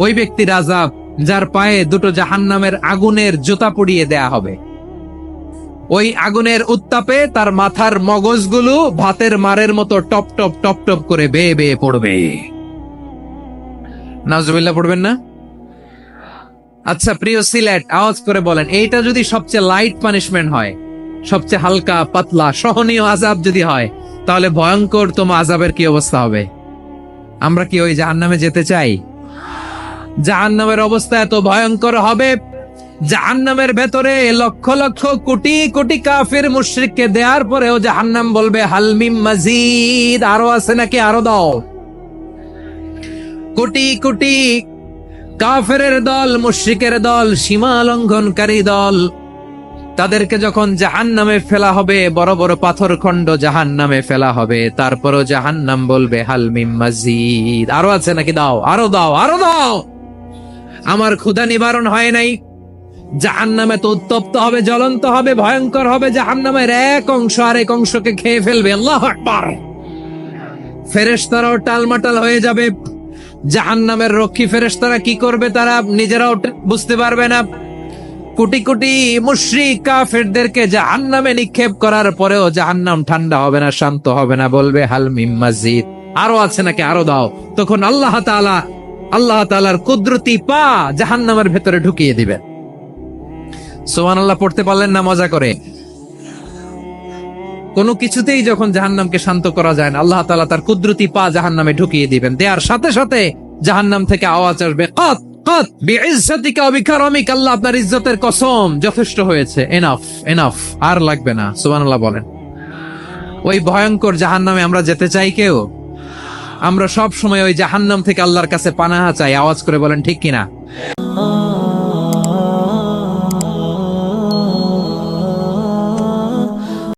ওই ব্যক্তির আযাব যার পায়ে দুটো জাহান্নামের আগুনের জুতা পরিয়ে দেয়া হবে। ওই আগুনের উত্তাপে তার মাথার মগজগুলো ভাতের মারের মতো টপ টপ টপ টপ করে বেয়ে বেয়ে পড়বে। নাউজুবিল্লাহ পড়বেন না? আচ্ছা প্রিয় সিলেট, আওয়াজ করে বলেন, এইটা যদি সবচেয়ে লাইট পানিশমেন্ট হয়, সবচেয়ে হালকা পাতলা সহনীয় আযাব যদি হয়, তাহলে ভয়ঙ্করতম আযাবের কি অবস্থা হবে? আমরা কি ওই জাহান্নামে যেতে চাই? জাহান্নামের অবস্থা এত ভয়ঙ্কর হবে, জাহান্নামের ভেতরে লক্ষ লক্ষ কোটি কোটি কাফির মুশরিককে দেওয়ার পরেও জাহান্নাম বলবে হাল মিন মাজিদ, আরো আছে নাকি, আরো দাও। কোটি কোটি কাফেরের দল, মুশরিকের দল, সীমা লঙ্ঘনকারী দল, তাদেরকে যখন জাহান্নামে ফেলা হবে, বড় বড় পাথরখণ্ড জাহান্নামে ফেলা হবে, তারপরও জাহান্নাম বলবে হাল মিম মাজিদ, আরো আছে নাকি, দাও, আরো দাও, আরো দাও। আমার ক্ষুধা নিবারণ হয় নাই। জাহান্নামে তো উত্তপ্ত হবে, জ্বলন্ত হবে, ভয়ঙ্কর হবে। জাহান্নামের এক অংশ আরেক অংশকে খেয়ে ফেলবে। আল্লাহু আকবার। ফেরেশতারাও টালমাটাল হয়ে যাবে। জাহান্নামের রক্ষী ফেরেশতারা কি করবে তারা নিজেরাও বুঝতে পারবে না। কোটি কোটি মুশরিক কাফেরদেরকে জাহান্নামে নিক্ষেপ করার পরেও জাহান্নাম ঠান্ডা হবে না, শান্ত হবে না, বলবে হাল মিম মাজিদ, আরো আছে নাকি, আরো দাও। তখন আল্লাহ তাআলার কুদরতি পা জাহান্নামের ভেতরে ঢুকিয়ে দিবেন। সুবহানাল্লাহ পড়তে পারলেন না মজা করে? কোনো কিছুতেই যখন জাহান্নামকে শান্ত করা যায় না, আল্লাহ তাআলা তার কুদরতি পা জাহান্নামে ঢুকিয়ে দিবেন। দেওয়ার সাথে সাথে জাহান্নাম থেকে আওয়াজ আসবে, কাত কাত বিইজ্জাতিকা ওয়া বিকারামিক, আল্লাহ আপনার ইজ্জতের কসম, যথেষ্ট হয়েছে, এনাফ এনাফ, আর লাগবে না। সুবহানাল্লাহ বলেন। ওই ভয়ঙ্কর জাহান্নামে আমরা যেতে চাই কেউ? আমরা সব সময় ওই জাহান্নাম থেকে আল্লাহর কাছে পানাহা চাই। আওয়াজ করে বলেন ঠিক কিনা?